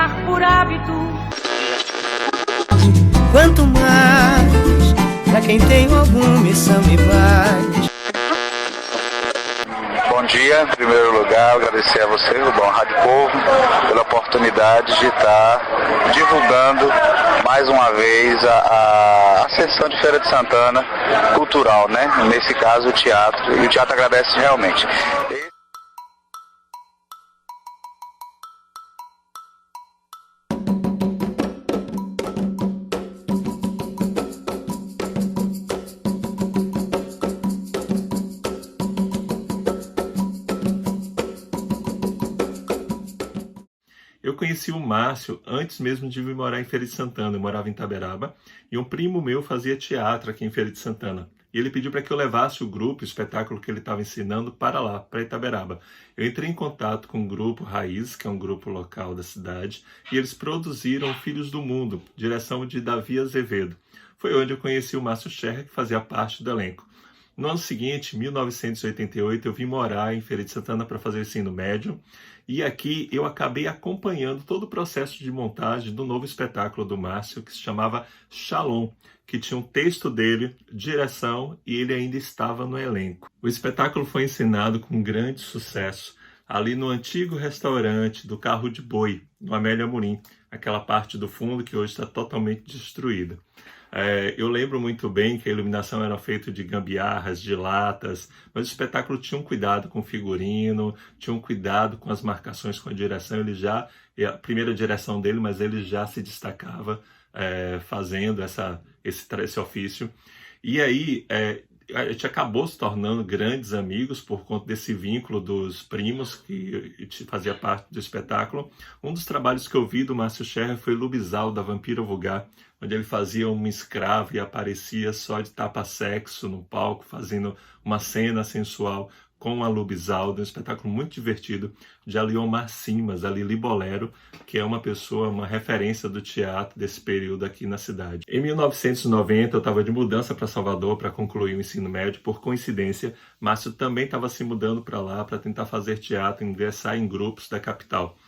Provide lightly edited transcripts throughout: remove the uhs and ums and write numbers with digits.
cantar por hábito. Quanto mais, pra quem tem alguma missão e vai. Bom dia, em primeiro lugar, agradecer a você, o Bom Rádio Povo, pela oportunidade de estar divulgando mais uma vez a sessão de Feira de Santana cultural, né? Nesse caso o teatro, e o teatro agradece realmente. Eu conheci o Márcio antes mesmo de vir morar em Feira de Santana. Eu morava em Itaberaba e um primo meu fazia teatro aqui em Feira de Santana. E ele pediu para que eu levasse o grupo, o espetáculo que ele estava ensinando, para lá, para Itaberaba. Eu entrei em contato com o grupo Raiz, que é um grupo local da cidade, e eles produziram Filhos do Mundo, direção de Davi Azevedo. Foi onde eu conheci o Márcio Scherrer, que fazia parte do elenco. No ano seguinte, 1988, eu vim morar em Feira de Santana para fazer o ensino médio. E aqui eu acabei acompanhando todo o processo de montagem do novo espetáculo do Márcio, que se chamava Shalom, que tinha um texto dele, direção, e ele ainda estava no elenco. O espetáculo foi encenado com grande sucesso ali no antigo restaurante do Carro de Boi, no Amélia Amorim, aquela parte do fundo que hoje está totalmente destruída. Eu lembro muito bem que a iluminação era feita de gambiarras, de latas, mas o espetáculo tinha um cuidado com o figurino, tinha um cuidado com as marcações, com a direção. A primeira direção dele, mas ele já se destacava fazendo esse ofício. E aí a gente acabou se tornando grandes amigos por conta desse vínculo dos primos que fazia parte do espetáculo. Um dos trabalhos que eu vi do Márcio Scherrer foi Lubizal, da Vampira Vulgar, onde ele fazia uma escrava e aparecia só de tapa-sexo no palco, fazendo uma cena sensual com a Lubizal, um espetáculo muito divertido, de Aliomar Simas, a Lili Bolero, que é uma referência do teatro desse período aqui na cidade. Em 1990, eu estava de mudança para Salvador para concluir o ensino médio. Por coincidência, Márcio também estava se mudando para lá para tentar fazer teatro, ingressar em grupos da capital.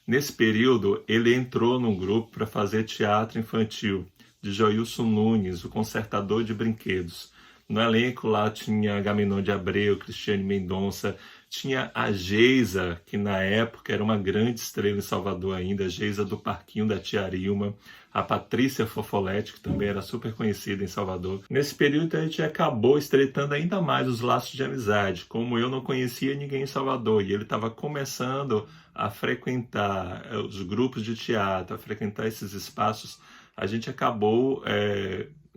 Nesse período, ele entrou num grupo para fazer teatro infantil, de Joilson Nunes, o consertador de brinquedos. No elenco lá tinha Agamenon de Abreu, Cristiane Mendonça, tinha a Geisa, que na época era uma grande estrela em Salvador ainda, a Geisa do Parquinho da Tia Arilma, a Patrícia Fofolete, que também era super conhecida em Salvador. Nesse período a gente acabou estreitando ainda mais os laços de amizade, como eu não conhecia ninguém em Salvador, e ele estava começando a frequentar os grupos de teatro, a frequentar esses espaços, a gente acabou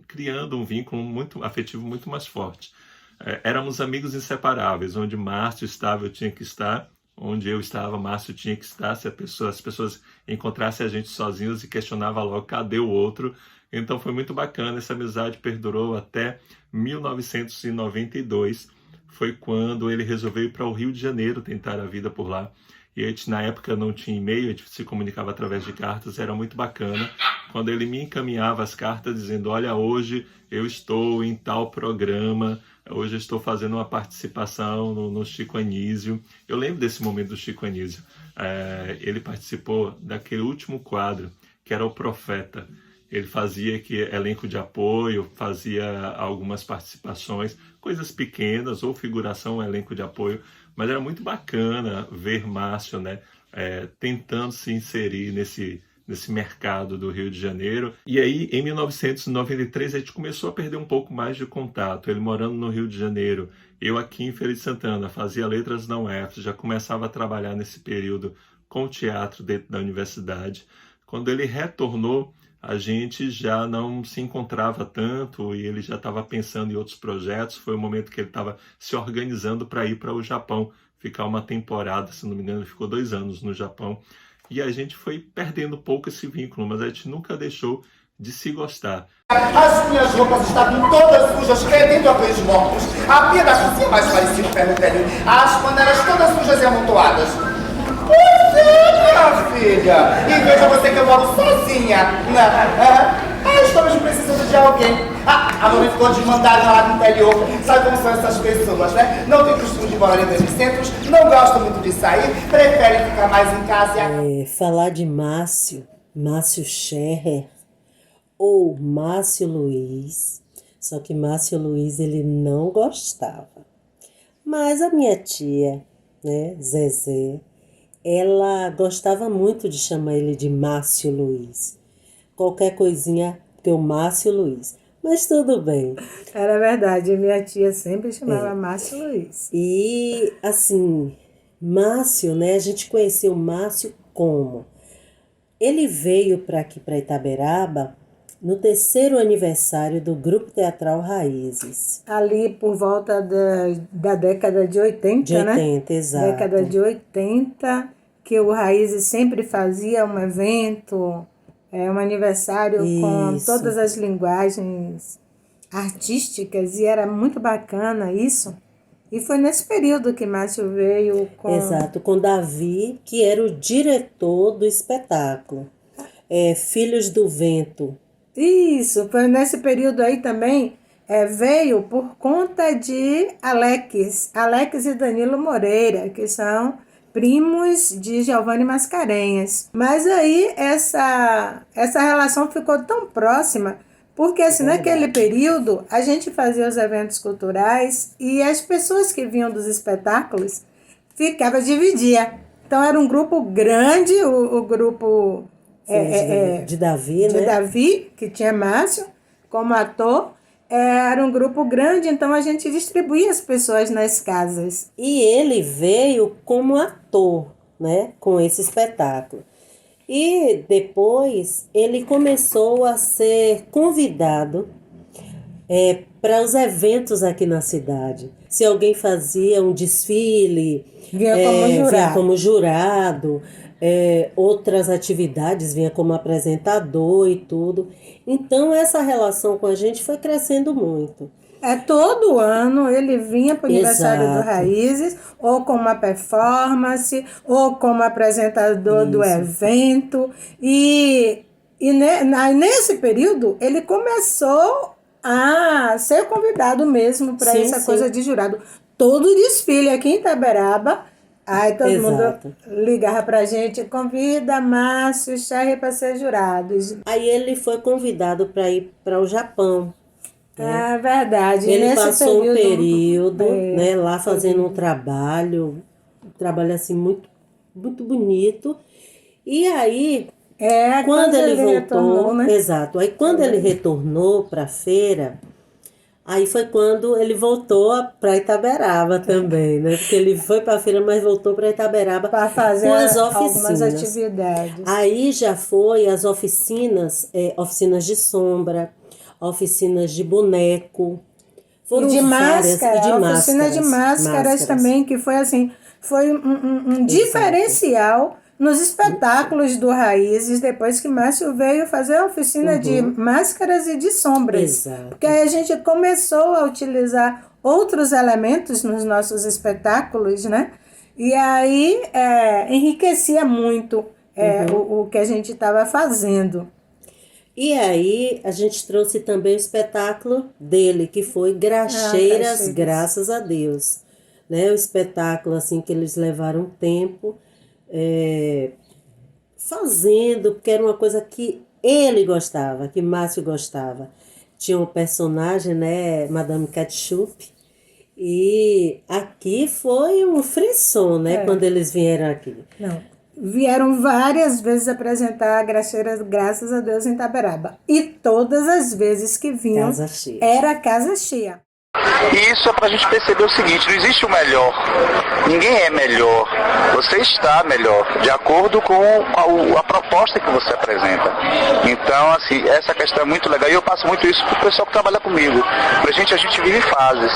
criando um vínculo muito afetivo muito mais forte. Éramos amigos inseparáveis, onde Márcio estava, eu tinha que estar, onde eu estava, Márcio tinha que estar. Se as pessoas encontrassem a gente sozinhos e questionavam logo, cadê o outro? Então foi muito bacana, essa amizade perdurou até 1992, foi quando ele resolveu ir para o Rio de Janeiro tentar a vida por lá. E a gente, na época, não tinha e-mail, a gente se comunicava através de cartas, era muito bacana. Quando ele me encaminhava as cartas dizendo, olha, hoje eu estou em tal programa, hoje eu estou fazendo uma participação no Chico Anísio. Eu lembro desse momento do Chico Anísio. Ele participou daquele último quadro, que era o Profeta. Ele fazia elenco de apoio, fazia algumas participações, coisas pequenas, ou figuração, elenco de apoio, mas era muito bacana ver Márcio, né, tentando se inserir nesse mercado do Rio de Janeiro. E aí, em 1993, a gente começou a perder um pouco mais de contato. Ele morando no Rio de Janeiro, eu aqui em Feira de Santana, fazia letras na UF, já começava a trabalhar nesse período com o teatro dentro da universidade. Quando ele retornou, a gente já não se encontrava tanto e ele já estava pensando em outros projetos. Foi o momento que ele estava se organizando para ir para o Japão, ficar uma temporada, se não me engano, ele ficou 2 anos no Japão. E a gente foi perdendo um pouco esse vínculo, mas a gente nunca deixou de se gostar. As minhas roupas estavam todas sujas, fedendo a peixe mortos. A pia da cozinha mais parecia um ferro velho. As panelas todas sujas e amontoadas. Pois é, minha filha. E veja você que eu moro sozinha. Estamos precisando de alguém. A mamãe ficou desmandada lá no interior. Sabe como são essas pessoas, né? Não tem costume de morar em grandes centros, não gostam muito de sair, preferem ficar mais em casa e... Falar de Márcio Scherrer ou Márcio Luiz, só que Márcio Luiz ele não gostava. Mas a minha tia, né, Zezé, ela gostava muito de chamar ele de Márcio Luiz. Qualquer coisinha, teu Márcio Luiz. Mas tudo bem. Era verdade, minha tia sempre chamava Márcio Luiz. E, assim, Márcio, né, a gente conheceu Márcio como? Ele veio para aqui, para Itaberaba, no 3º aniversário do Grupo Teatral Raízes. Ali por volta da década de 80, né? De 80, exato. Década de 80, que o Raízes sempre fazia um evento, um aniversário com todas as linguagens artísticas, e era muito bacana isso. E foi nesse período que Márcio veio com... Exato, com Davi, que era o diretor do espetáculo. Filhos do Vento. Isso, foi nesse período aí também, veio por conta de Alex e Danilo Moreira, que são primos de Giovanni Mascarenhas. Mas aí essa relação ficou tão próxima, porque assim, naquele período a gente fazia os eventos culturais e as pessoas que vinham dos espetáculos dividia. Então era um grupo grande, o grupo... de Davi, de né? Davi, que tinha Márcio como ator, era um grupo grande, então a gente distribuía as pessoas nas casas. E ele veio como ator, né, com esse espetáculo. E depois ele começou a ser convidado para os eventos aqui na cidade. Se alguém fazia um desfile, vinha como jurado. Outras atividades, vinha como apresentador e tudo. Então essa relação com a gente foi crescendo muito. Todo ano ele vinha para o aniversário do Raízes, ou com uma performance, ou como apresentador do evento. E nesse período ele começou a ser convidado mesmo para essa coisa de jurado. Todo desfile aqui em Itaberaba, aí todo mundo ligava pra gente, convida Márcio Scherrer para ser jurado. Aí ele foi convidado para ir para o Japão. É verdade. Ele passou um período né, lá fazendo um trabalho assim muito, muito bonito. E aí, quando ele voltou, retornou, né? Exato. Aí quando ele retornou para a feira, aí foi quando ele voltou para Itaberaba também, né? Porque ele foi para a feira, mas voltou para Itaberaba para fazer com as oficinas. Algumas atividades. Aí já foi as oficinas de sombra, oficinas de boneco. Foram de várias, oficina de máscaras também, que foi assim, foi um diferencial nos espetáculos do Raízes, depois que Márcio veio fazer a oficina de máscaras e de sombras. Exato. Porque aí a gente começou a utilizar outros elementos nos nossos espetáculos, né? E aí enriquecia muito o que a gente estava fazendo. E aí a gente trouxe também o espetáculo dele, que foi Graxeiras, Graças a Deus. Né? O espetáculo assim, que eles levaram tempo fazendo, porque era uma coisa que ele gostava, que Márcio gostava. Tinha um personagem, né, Madame Ketchup, e aqui foi um frisson, né, quando eles vieram aqui. Não. Vieram várias vezes apresentar Graxeiras, Graças a Deus, em Itaberaba. E todas as vezes que vinham, era casa cheia. E isso é para a gente perceber o seguinte, não existe o melhor, ninguém é melhor, você está melhor, de acordo com a proposta que você apresenta. Então, assim, essa questão é muito legal, e eu passo muito isso para o pessoal que trabalha comigo. A gente vive fases,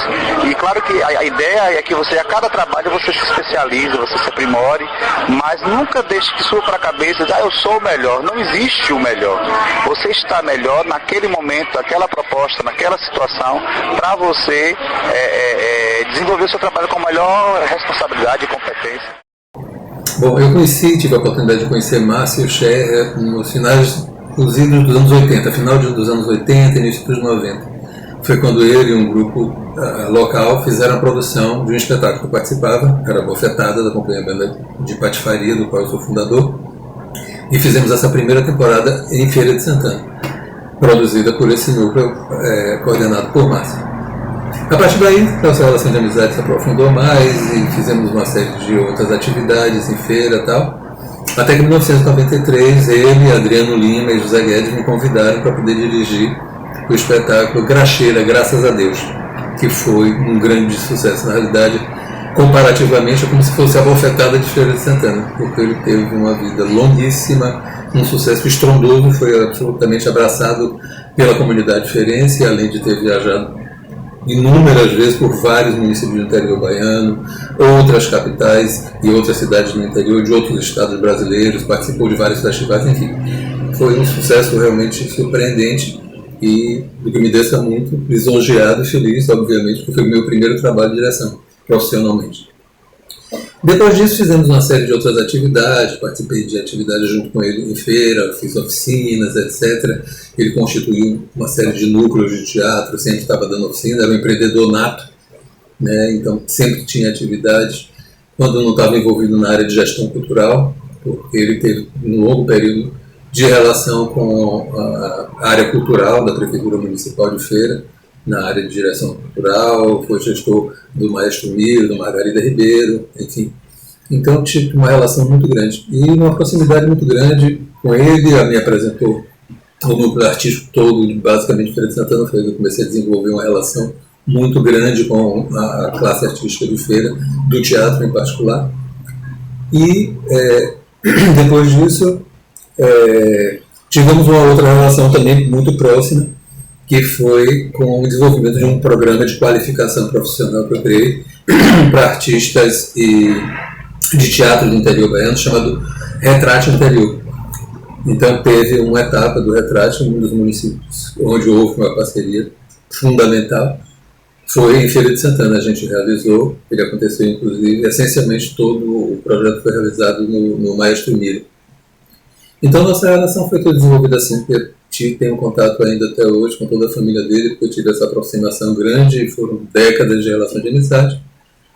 e claro que a ideia é que você, a cada trabalho, você se especialize, você se aprimore, mas nunca deixe que suba para a cabeça e diga, eu sou o melhor. Não existe o melhor, você está melhor naquele momento, naquela proposta, naquela situação, para você desenvolver o seu trabalho com maior responsabilidade e competência. Bom, eu tive a oportunidade de conhecer Márcio Scherrer nos finais dos anos 80, final dos anos 80, início dos 90. foi quando ele e um grupo local fizeram a produção de um espetáculo que eu participava, era a Bofetada, da Companhia Banda de Patifaria, do qual eu sou fundador, e fizemos essa primeira temporada em Feira de Santana, produzida por esse núcleo coordenado por Márcio. A partir daí, nossa relação de amizade se aprofundou mais e fizemos uma série de outras atividades em feira e tal. Até que em 1993, ele, Adriano Lima e José Guedes me convidaram para poder dirigir o espetáculo Graxeira, Graças a Deus, que foi um grande sucesso. Na realidade, comparativamente, é como se fosse a Bofetada de Feira de Santana, porque ele teve uma vida longuíssima, um sucesso estrondoso, foi absolutamente abraçado pela comunidade feirense, além de ter viajado inúmeras vezes por vários municípios do interior baiano, outras capitais e outras cidades do interior de outros estados brasileiros, participou de vários festivais, enfim. Foi um sucesso realmente surpreendente e do que me deixa muito lisonjeado e feliz, obviamente, porque foi o meu primeiro trabalho de direção, profissionalmente. Depois disso fizemos uma série de outras atividades, participei de atividades junto com ele em feira, fiz oficinas, etc. Ele constituiu uma série de núcleos de teatro, sempre estava dando oficina, era um empreendedor nato, né? Então sempre tinha atividades. Quando eu não estava envolvido na área de gestão cultural, porque ele teve um longo período de relação com a área cultural da Prefeitura Municipal de Feira, na área de direção cultural, foi gestor do Maestro Miro, do Margarida Ribeiro, enfim. Então tive uma relação muito grande e uma proximidade muito grande com ele. Me apresentou o núcleo artístico todo, basicamente Feira de Santana. Foi eu comecei a desenvolver uma relação muito grande com a classe artística de Feira, do teatro em particular. E depois disso tivemos uma outra relação também muito próxima, que foi com o desenvolvimento de um programa de qualificação profissional que eu criei para artistas de teatro do interior baiano, chamado Retrate Interior. Então teve uma etapa do Retrate, um dos municípios onde houve uma parceria fundamental, foi em Feira de Santana. A gente realizou, ele aconteceu inclusive, essencialmente todo o projeto foi realizado no Maestro Miro. Então nossa relação foi toda desenvolvida assim, tenho contato ainda até hoje com toda a família dele, porque eu tive essa aproximação grande e foram décadas de relação de amizade,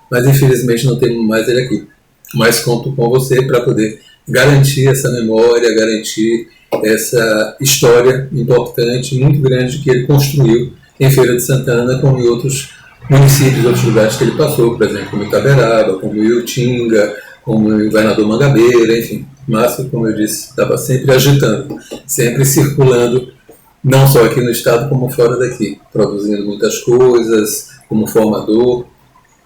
mas infelizmente não temos mais ele aqui. Mas conto com você para poder garantir essa memória, garantir essa história importante, muito grande, que ele construiu em Feira de Santana, como em outros municípios, outros lugares que ele passou, por exemplo, como Itaberaba, como Iutinga, como em Governador Mangabeira, enfim. Márcio, como eu disse, estava sempre agitando, sempre circulando, não só aqui no estado, como fora daqui, produzindo muitas coisas, como formador,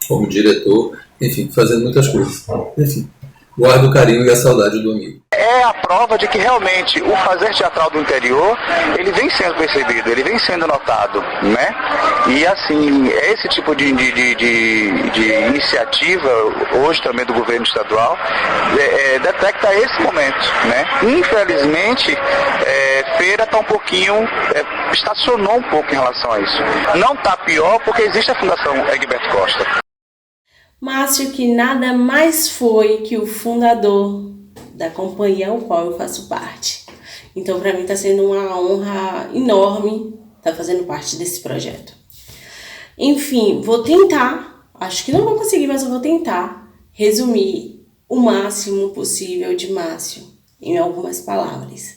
como diretor, enfim, fazendo muitas coisas. Enfim, guardo o carinho e a saudade do amigo. É a prova de que realmente o fazer teatral do interior, ele vem sendo percebido, ele vem sendo notado, né? E assim, esse tipo de iniciativa, hoje também do governo estadual, detecta esse momento, né? Infelizmente, Feira está um pouquinho, estacionou um pouco em relação a isso. Não está pior porque existe a Fundação Egberto Costa. Márcio, que nada mais foi que o fundador da companhia ao qual eu faço parte. Então, para mim está sendo uma honra enorme estar fazendo parte desse projeto. Enfim, vou tentar, acho que não vou conseguir, mas eu vou tentar resumir o máximo possível de Márcio em algumas palavras.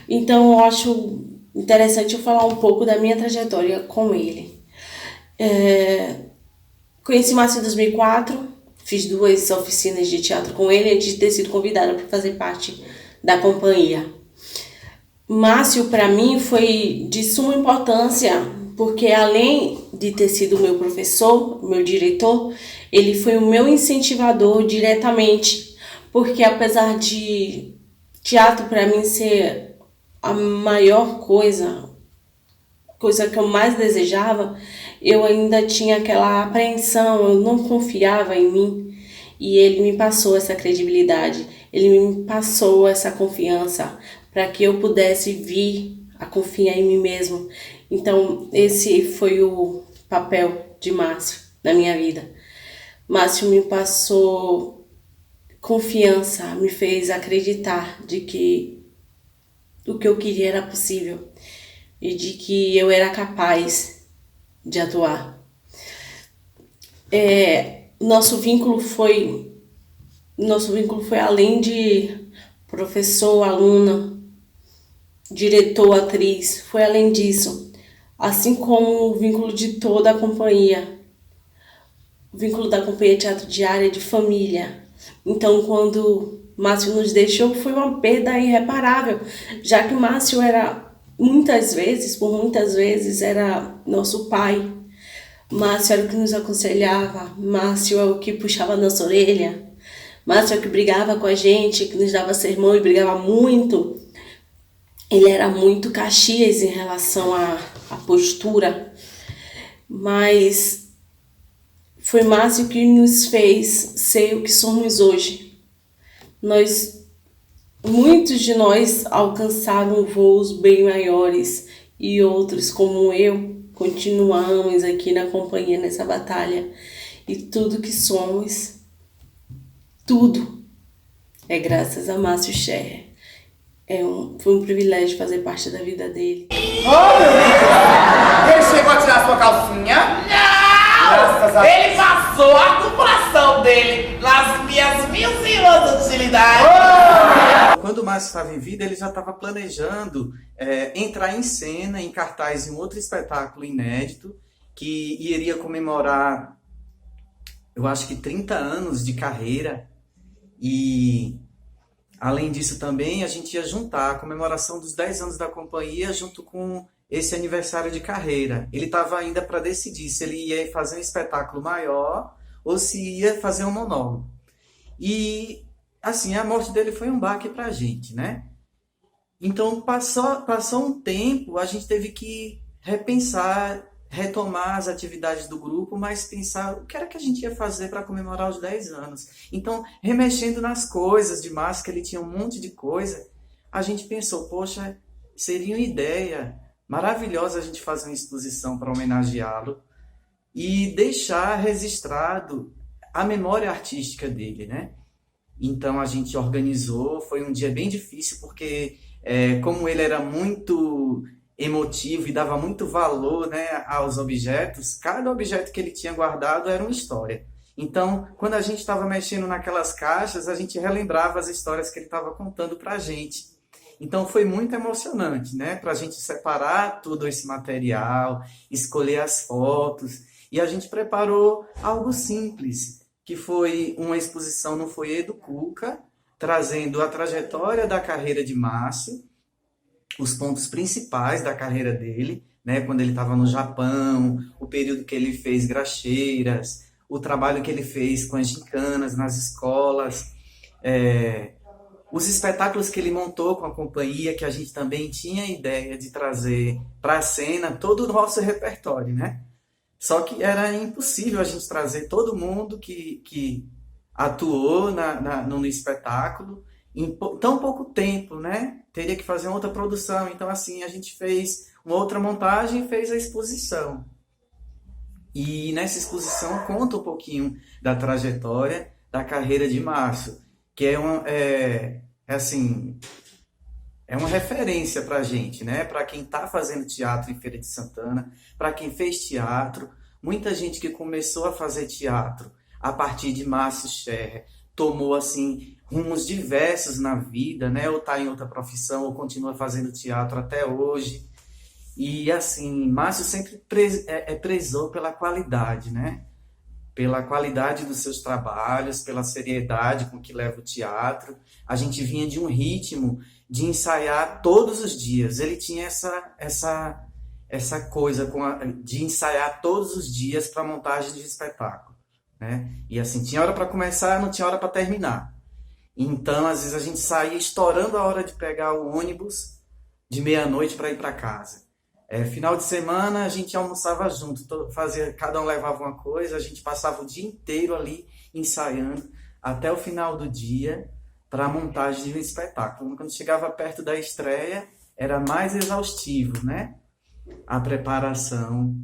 Então, eu acho interessante eu falar um pouco da minha trajetória com ele. Conheci Márcio em 2004, fiz 2 oficinas de teatro com ele antes de ter sido convidada para fazer parte da companhia. Márcio, para mim, foi de suma importância, porque além de ter sido meu professor, meu diretor, ele foi o meu incentivador diretamente, porque apesar de teatro para mim ser a maior coisa que eu mais desejava, eu ainda tinha aquela apreensão, eu não confiava em mim, e ele me passou essa credibilidade, ele me passou essa confiança para que eu pudesse vir a confiar em mim mesmo. Então esse foi o papel de Márcio na minha vida. Márcio me passou confiança, me fez acreditar de que o que eu queria era possível e de que eu era capaz de atuar. Nosso vínculo foi além de professor, aluna, diretor, atriz, foi além disso, assim como o vínculo de toda a companhia, o vínculo da Companhia Teatro Diário de família. Então, quando Márcio nos deixou, foi uma perda irreparável, já que Márcio era, por muitas vezes, era nosso pai. Márcio era o que nos aconselhava, Márcio é o que puxava a nossa orelha, Márcio é o que brigava com a gente, que nos dava sermão e brigava muito. Ele era muito Caxias em relação à postura, mas foi Márcio que nos fez ser o que somos hoje. Muitos de nós alcançaram voos bem maiores e outros, como eu, continuamos aqui na companhia, nessa batalha. E tudo que somos, tudo, é graças a Márcio Scherrer. Foi um privilégio fazer parte da vida dele. Oh, meu Deus! Ele chegou a tirar sua calcinha? Não! Ele passou a tubulação dele nas minhas 1.000 anos de utilidade. Quando o Márcio estava em vida, ele já estava planejando entrar em cena, em cartaz, em um outro espetáculo inédito, que iria comemorar, eu acho que 30 anos de carreira. E, além disso também, a gente ia juntar a comemoração dos 10 anos da companhia junto com esse aniversário de carreira. Ele estava ainda para decidir se ele ia fazer um espetáculo maior ou se ia fazer um monólogo. E, assim, a morte dele foi um baque para a gente, né? Então, passou um tempo, a gente teve que repensar, retomar as atividades do grupo, mas pensar o que era que a gente ia fazer para comemorar os 10 anos. Então, remexendo nas coisas de Márcio, que ele tinha um monte de coisa, a gente pensou, poxa, seria uma ideia maravilhosa a gente fazer uma exposição para homenageá-lo e deixar registrado a memória artística dele, né? Então, a gente organizou, foi um dia bem difícil, porque como ele era muito emotivo e dava muito valor, né, aos objetos, cada objeto que ele tinha guardado era uma história. Então, quando a gente estava mexendo naquelas caixas, a gente relembrava as histórias que ele estava contando para a gente. Então, foi muito emocionante, né, para a gente separar todo esse material, escolher as fotos, e a gente preparou algo simples, que foi uma exposição no foyer do Cuca, trazendo a trajetória da carreira de Márcio, os pontos principais da carreira dele, né, quando ele estava no Japão, o período que ele fez graxeiras, o trabalho que ele fez com as gincanas nas escolas, os espetáculos que ele montou com a companhia, que a gente também tinha a ideia de trazer para a cena todo o nosso repertório, né? Só que era impossível a gente trazer todo mundo que atuou no espetáculo em tão pouco tempo, né? Teria que fazer uma outra produção. Então, assim, a gente fez uma outra montagem e fez a exposição. E nessa exposição conta um pouquinho da trajetória da carreira de Márcio, que é uma referência para a gente, né? Para quem está fazendo teatro em Feira de Santana, para quem fez teatro, muita gente que começou a fazer teatro a partir de Márcio Scherrer tomou, assim, rumos diversos na vida, né? Ou está em outra profissão, ou continua fazendo teatro até hoje. E, assim, Márcio sempre prezou pela qualidade, né? Pela qualidade dos seus trabalhos, pela seriedade com que leva o teatro. A gente vinha de um ritmo de ensaiar todos os dias. Ele tinha essa coisa de ensaiar todos os dias para montagem de espetáculo, né? E assim, tinha hora para começar, não tinha hora para terminar. Então, às vezes, a gente saía estourando a hora de pegar o ônibus de meia-noite para ir para casa. Final de semana, a gente almoçava junto, cada um levava uma coisa, a gente passava o dia inteiro ali ensaiando até o final do dia para a montagem de um espetáculo. Quando chegava perto da estreia, era mais exaustivo, né? A preparação.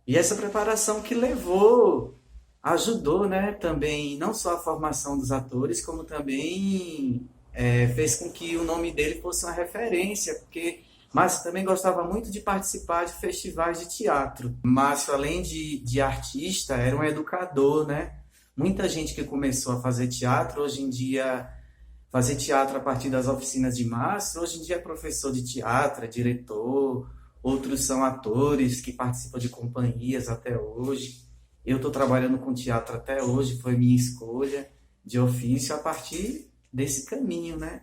E essa preparação que ajudou, né, também, não só a formação dos atores, como também fez com que o nome dele fosse uma referência, porque Márcio também gostava muito de participar de festivais de teatro. Márcio, além de artista, era um educador, né? Muita gente que começou a fazer teatro, hoje em dia, fazer teatro a partir das oficinas de Márcio, hoje em dia é professor de teatro, é diretor, outros são atores que participam de companhias até hoje. Eu estou trabalhando com teatro até hoje, foi minha escolha de ofício a partir desse caminho, né?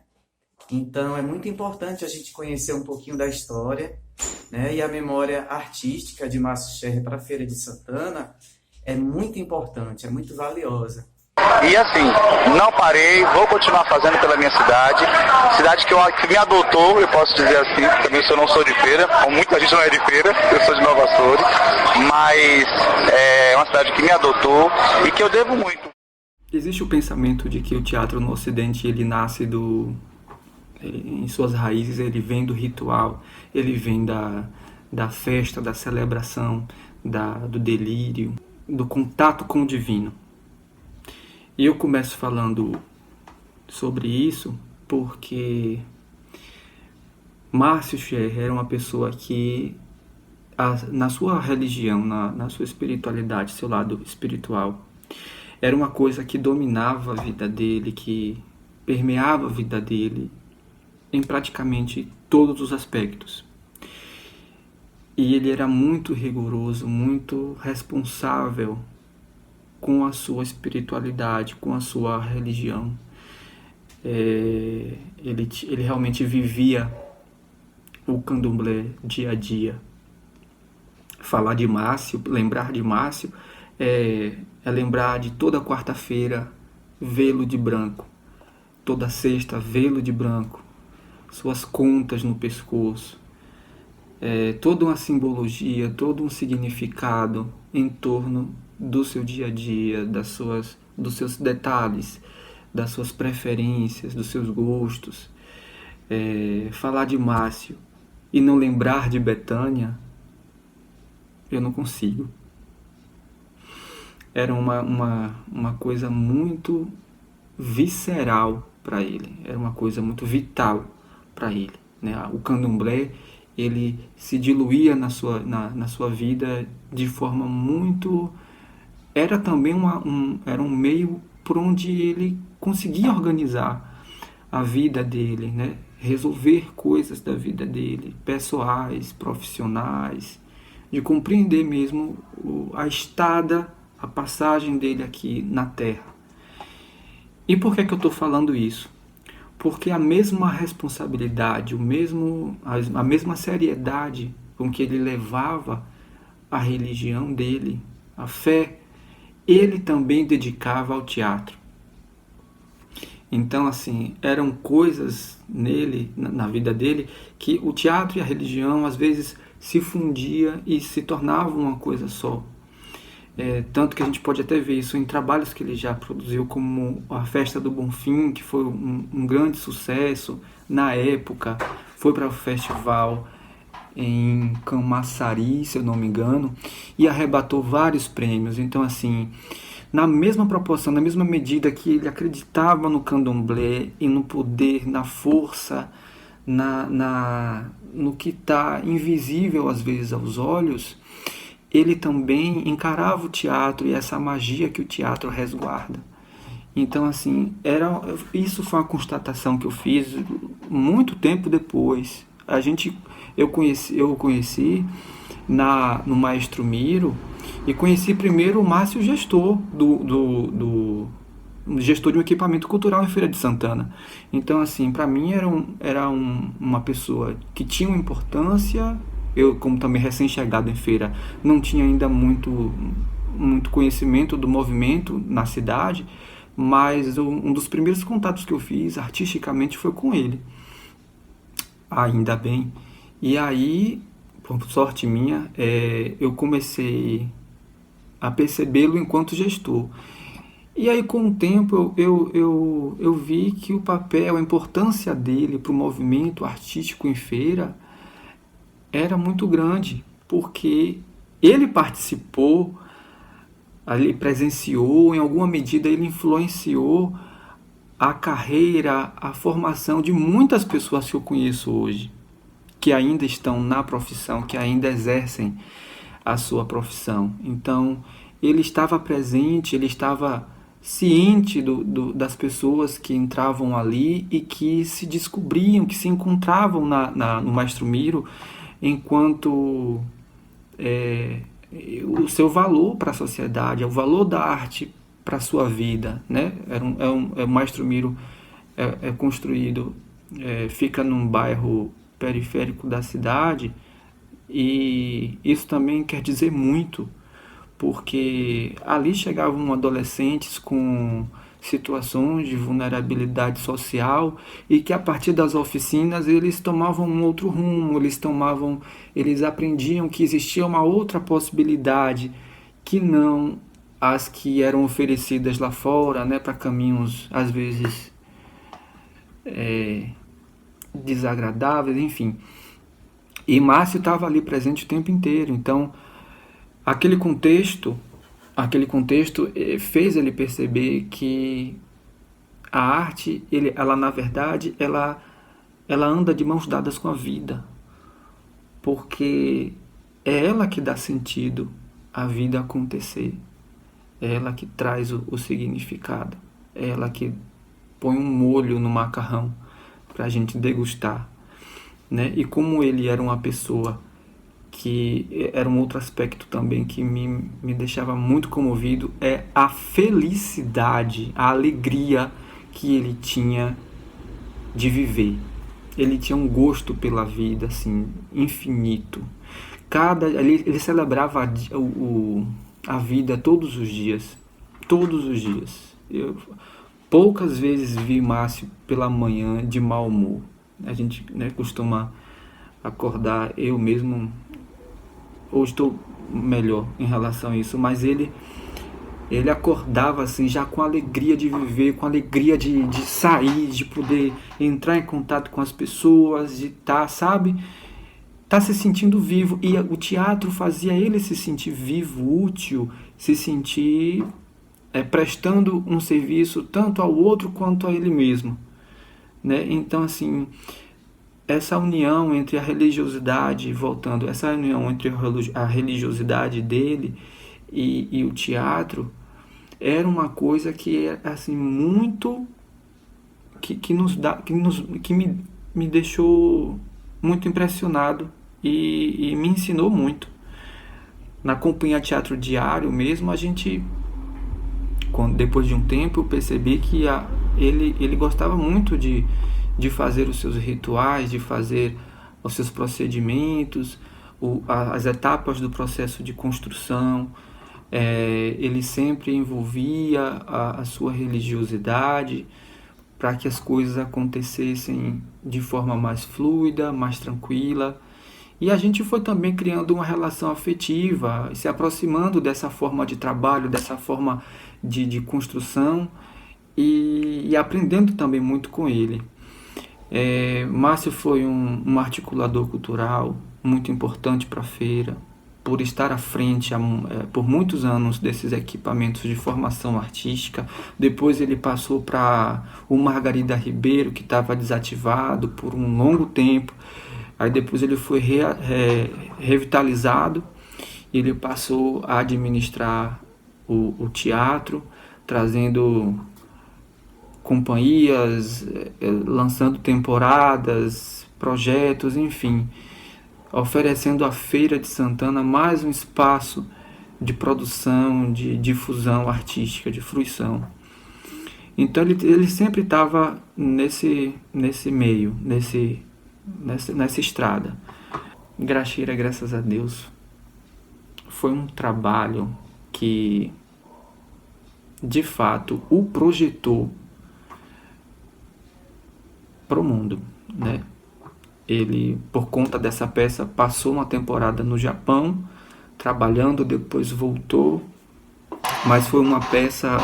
Então é muito importante a gente conhecer um pouquinho da história, né? E a memória artística de Márcio Scherrer para a Feira de Santana é muito importante, é muito valiosa. E assim, não parei, vou continuar fazendo pela minha cidade que me adotou, eu posso dizer assim, também eu não sou de Feira, como muita gente não é de Feira, eu sou de Nova Açores, mas é uma cidade que me adotou e que eu devo muito. Existe o pensamento de que o teatro no Ocidente ele nasce em suas raízes, ele vem do ritual, ele vem da festa, da celebração, do delírio, do contato com o divino. E eu começo falando sobre isso porque Márcio Scherrer era uma pessoa que, na sua religião, na sua espiritualidade, seu lado espiritual, era uma coisa que dominava a vida dele, que permeava a vida dele em praticamente todos os aspectos. E ele era muito rigoroso, muito responsável com a sua espiritualidade, com a sua religião. Ele realmente vivia o candomblé dia a dia. Falar de Márcio, lembrar de Márcio, é lembrar de toda quarta-feira vê-lo de branco, toda sexta vê-lo de branco, suas contas no pescoço, toda uma simbologia, todo um significado em torno do seu dia a dia, dos seus detalhes, das suas preferências, dos seus gostos. Falar de Márcio e não lembrar de Betânia, eu não consigo. Era uma coisa muito visceral para ele, era uma coisa muito vital para ele, né? O candomblé, ele se diluía na sua vida de forma muito... Era também era um meio por onde ele conseguia organizar a vida dele, né? Resolver coisas da vida dele, pessoais, profissionais, de compreender mesmo a passagem dele aqui na Terra. E por que eu estou falando isso? Porque a mesma responsabilidade, a mesma seriedade com que ele levava a religião dele, a fé, ele também dedicava ao teatro. Então, assim, eram coisas nele, na vida dele, que o teatro e a religião às vezes se fundia e se tornavam uma coisa só. Tanto que a gente pode até ver isso em trabalhos que ele já produziu, como a Festa do Bonfim, que foi um grande sucesso na época, foi para o festival em Camaçari, se eu não me engano, e arrebatou vários prêmios. Então, assim, na mesma proporção, na mesma medida que ele acreditava no candomblé e no poder, na força, no que está invisível às vezes aos olhos, ele também encarava o teatro e essa magia que o teatro resguarda. Então, assim, isso foi uma constatação que eu fiz muito tempo depois. Eu conheci no Maestro Miro e conheci primeiro o Márcio gestor gestor de um equipamento cultural em Feira de Santana. Então, assim, para mim era uma pessoa que tinha uma importância. Eu, como também recém-chegado em feira, não tinha ainda muito conhecimento do movimento na cidade, mas um dos primeiros contatos que eu fiz artisticamente foi com ele. Ainda bem. E aí, por sorte minha, eu comecei a percebê-lo enquanto gestor. E aí, com o tempo, eu vi que o papel, a importância dele para o movimento artístico em feira era muito grande, porque ele participou, ele presenciou, em alguma medida ele influenciou a carreira, a formação de muitas pessoas que eu conheço hoje, que ainda estão na profissão, que ainda exercem a sua profissão. Então, ele estava presente, ele estava ciente das pessoas que entravam ali e que se descobriam, que se encontravam no Maestro Miro enquanto o seu valor para a sociedade, o valor da arte para a sua vida, né? O Maestro Miro é construído, fica num bairro periférico da cidade, e isso também quer dizer muito, porque ali chegavam adolescentes com situações de vulnerabilidade social e que a partir das oficinas eles tomavam um outro rumo, eles aprendiam que existia uma outra possibilidade que não as que eram oferecidas lá fora, né, para caminhos às vezes desagradáveis, enfim. E Márcio estava ali presente o tempo inteiro, então aquele contexto fez ele perceber que a arte, ela na verdade, ela anda de mãos dadas com a vida, porque é ela que dá sentido à vida acontecer, é ela que traz o significado, é ela que põe um molho no macarrão para a gente degustar, né? E como ele era uma pessoa que era um outro aspecto também que me deixava muito comovido, é a felicidade, a alegria que ele tinha de viver. Ele tinha um gosto pela vida, assim, infinito. Ele celebrava a vida todos os dias. Todos os dias. Eu poucas vezes vi Márcio pela manhã de mau humor. A gente, né, costuma acordar, eu mesmo hoje estou melhor em relação a isso, mas ele acordava assim já com alegria de viver, com alegria de sair, de poder entrar em contato com as pessoas, de estar, se sentindo vivo. E o teatro fazia ele se sentir vivo, útil, se sentir prestando um serviço tanto ao outro quanto a ele mesmo, né? Então, assim, essa união entre a religiosidade, essa união entre a religiosidade dele e o teatro era uma coisa que é assim muito que me deixou muito impressionado e me ensinou muito. Na Companhia Teatro Diário mesmo, a gente, depois de um tempo, eu percebi que ele gostava muito de fazer os seus rituais, de fazer os seus procedimentos, as etapas do processo de construção. Ele sempre envolvia a sua religiosidade para que as coisas acontecessem de forma mais fluida, mais tranquila. E a gente foi também criando uma relação afetiva, se aproximando dessa forma de trabalho, dessa forma de construção e aprendendo também muito com ele. Márcio foi um articulador cultural muito importante para a feira, por estar à frente por muitos anos desses equipamentos de formação artística. Depois ele passou para o Margarida Ribeiro, que estava desativado por um longo tempo. Aí depois ele foi revitalizado e ele passou a administrar o teatro, trazendo companhias, lançando temporadas, projetos, enfim, oferecendo à Feira de Santana mais um espaço de produção, de difusão artística, de fruição. Então ele sempre estava nesse meio, nessa estrada. Graxeira, graças a Deus, foi um trabalho que de fato o projetou para o mundo, né? Ele, por conta dessa peça, passou uma temporada no Japão, trabalhando, depois voltou, mas foi uma peça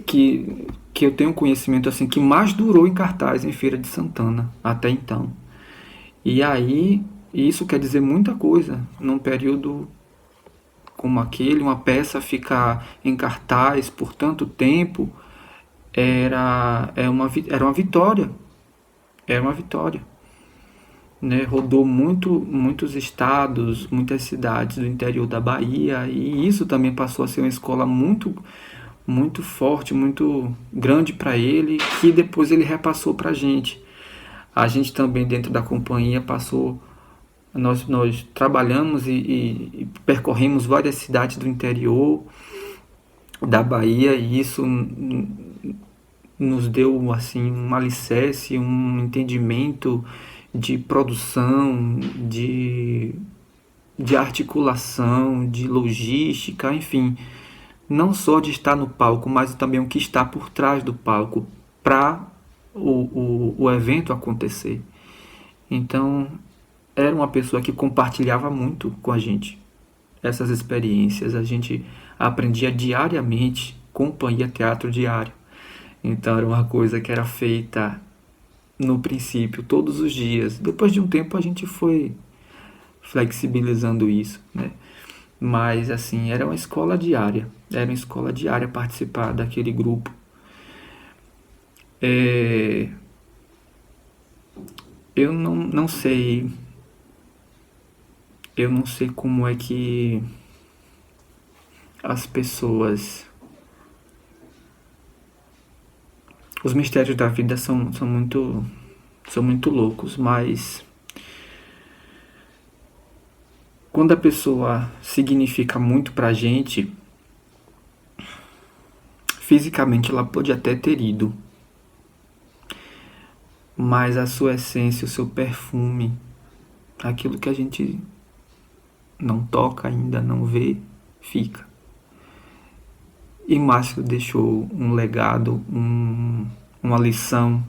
que eu tenho conhecimento assim, que mais durou em cartaz em Feira de Santana, até então. E aí, isso quer dizer muita coisa, num período como aquele, uma peça ficar em cartaz por tanto tempo, era uma vitória. Era uma vitória. né? Rodou muitos estados, muitas cidades do interior da Bahia, e isso também passou a ser uma escola muito forte, muito grande para ele, que depois ele repassou para a gente. A gente também, dentro da companhia, nós trabalhamos e percorremos várias cidades do interior da Bahia, e isso nos deu assim um alicerce, um entendimento de produção, de articulação, de logística, enfim, não só de estar no palco, mas também o que está por trás do palco para o evento acontecer. Então, era uma pessoa que compartilhava muito com a gente essas experiências. A gente aprendia diariamente, companhia teatro diário. Então, era uma coisa que era feita no princípio, todos os dias. Depois de um tempo, a gente foi flexibilizando isso, né? Mas, assim, era uma escola diária. Era uma escola diária participar daquele grupo. Eu não sei. Eu não sei como é que as pessoas... Os mistérios da vida são muito loucos, mas quando a pessoa significa muito pra gente, fisicamente ela pode até ter ido, mas a sua essência, o seu perfume, aquilo que a gente não toca ainda, não vê, fica. E Márcio deixou um legado, uma lição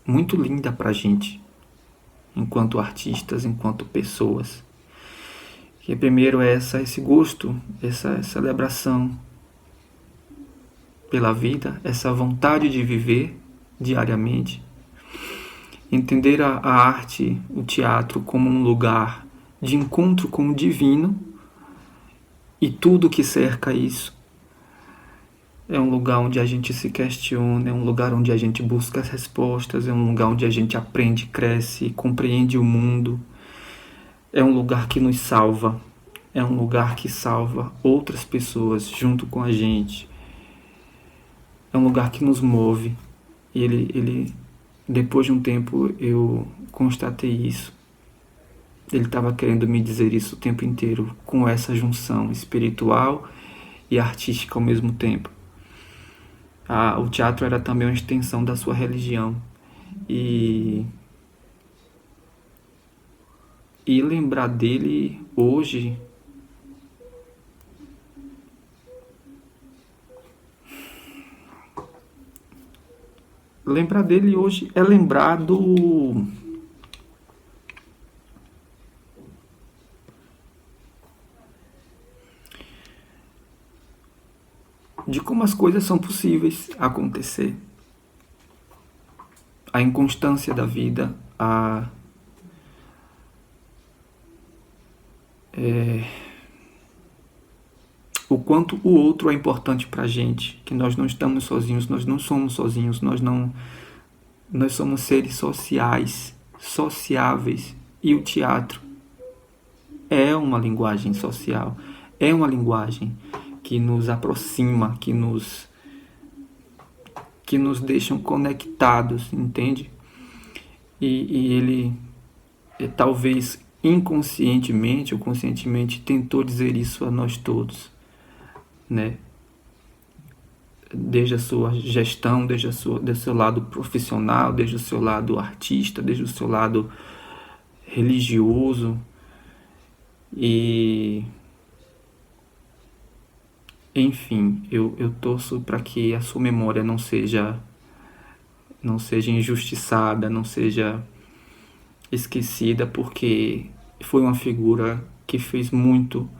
muito linda pra gente, enquanto artistas, enquanto pessoas. Que primeiro é esse gosto, essa celebração pela vida, essa vontade de viver diariamente. Entender a arte, o teatro como um lugar de encontro com o divino e tudo que cerca isso. É um lugar onde a gente se questiona, é um lugar onde a gente busca as respostas, é um lugar onde a gente aprende, cresce, compreende o mundo. É um lugar que nos salva, é um lugar que salva outras pessoas junto com a gente. É um lugar que nos move. E ele depois de um tempo, eu constatei isso. Ele estava querendo me dizer isso o tempo inteiro, com essa junção espiritual e artística ao mesmo tempo. O teatro era também uma extensão da sua religião. E lembrar dele hoje é lembrar de como as coisas são possíveis acontecer. A inconstância da vida, o quanto o outro é importante pra gente, que nós não estamos sozinhos, nós não somos sozinhos, nós somos seres sociais, sociáveis, e o teatro é uma linguagem social, é uma linguagem que nos aproxima, que nos deixam conectados, entende? E ele talvez inconscientemente ou conscientemente tentou dizer isso a nós todos, né? Desde a sua gestão, desde o seu lado profissional, desde o seu lado artista, desde o seu lado religioso. E enfim, eu torço para que a sua memória não seja injustiçada, não seja esquecida, porque foi uma figura que fez muito,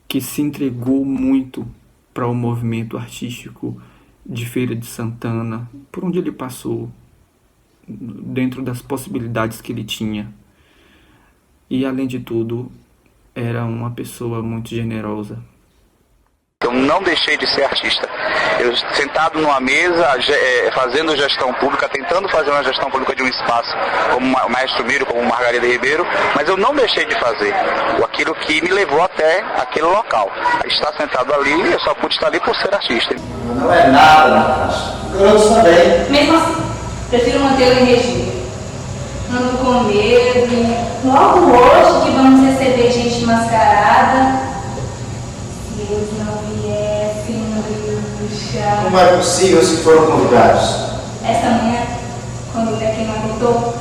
que se entregou muito para o movimento artístico de Feira de Santana, por onde ele passou, dentro das possibilidades que ele tinha. E, além de tudo, era uma pessoa muito generosa. Tem não deixei de ser artista. Eu sentado numa mesa, fazendo gestão pública, tentando fazer uma gestão pública de um espaço, como o Maestro Miro, como Margarida Ribeiro, mas eu não deixei de fazer aquilo que me levou até aquele local. Estar sentado ali, eu só pude estar ali por ser artista. Não é nada, Natasha. Grosso também. Mesmo assim, prefiro mantê-lo em regime. Ando com medo. Logo hoje que vamos receber gente mascarada. Se eles não viessem, Bruxa. Como é possível se foram convidados? Essa manhã, quando o Tequim voltou,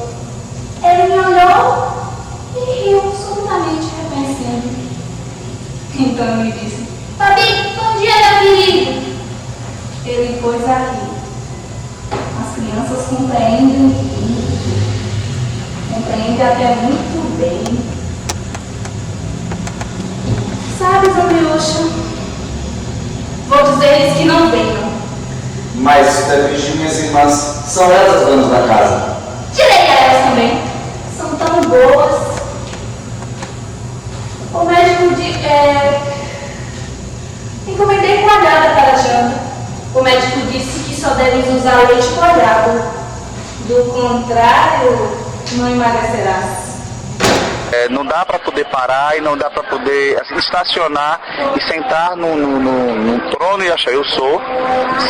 ele me olhou e riu absolutamente reconhecendo. Então me disse: Fabi, bom dia, meu querido. Ele pôs a rir. As crianças compreendem até muito bem. Sabe, Zambiúcha, vou dizer-lhes que não venham. Mas, Virgínia, minhas irmãs, são elas as donas da casa. Direi a elas também. São tão boas. O médico encomendei coalhada para a janta. O médico disse que só devem usar leite coalhado. Do contrário, não emagrecerás. Não dá para poder parar e não dá para poder estacionar e sentar num trono e achar eu sou,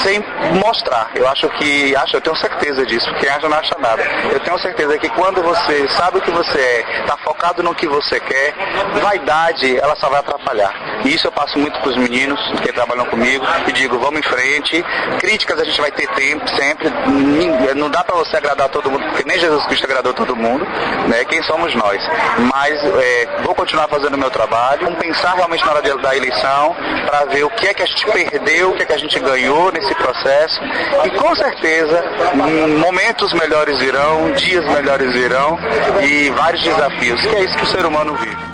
sem mostrar. Eu tenho certeza disso, quem acha não acha nada. Eu tenho certeza que quando você sabe o que você é, está focado no que você quer, vaidade, ela só vai atrapalhar. E isso eu passo muito para os meninos que trabalham comigo e digo, vamos em frente. Críticas a gente vai ter tempo, sempre. Não dá para você agradar todo mundo, porque nem Jesus Cristo agradou todo mundo, né? Quem somos nós? Mas vou continuar fazendo o meu trabalho, vamos pensar realmente na hora da eleição, para ver o que é que a gente perdeu, o que é que a gente ganhou nesse processo, e com certeza momentos melhores virão, dias melhores virão, e vários desafios, que é isso que o ser humano vive.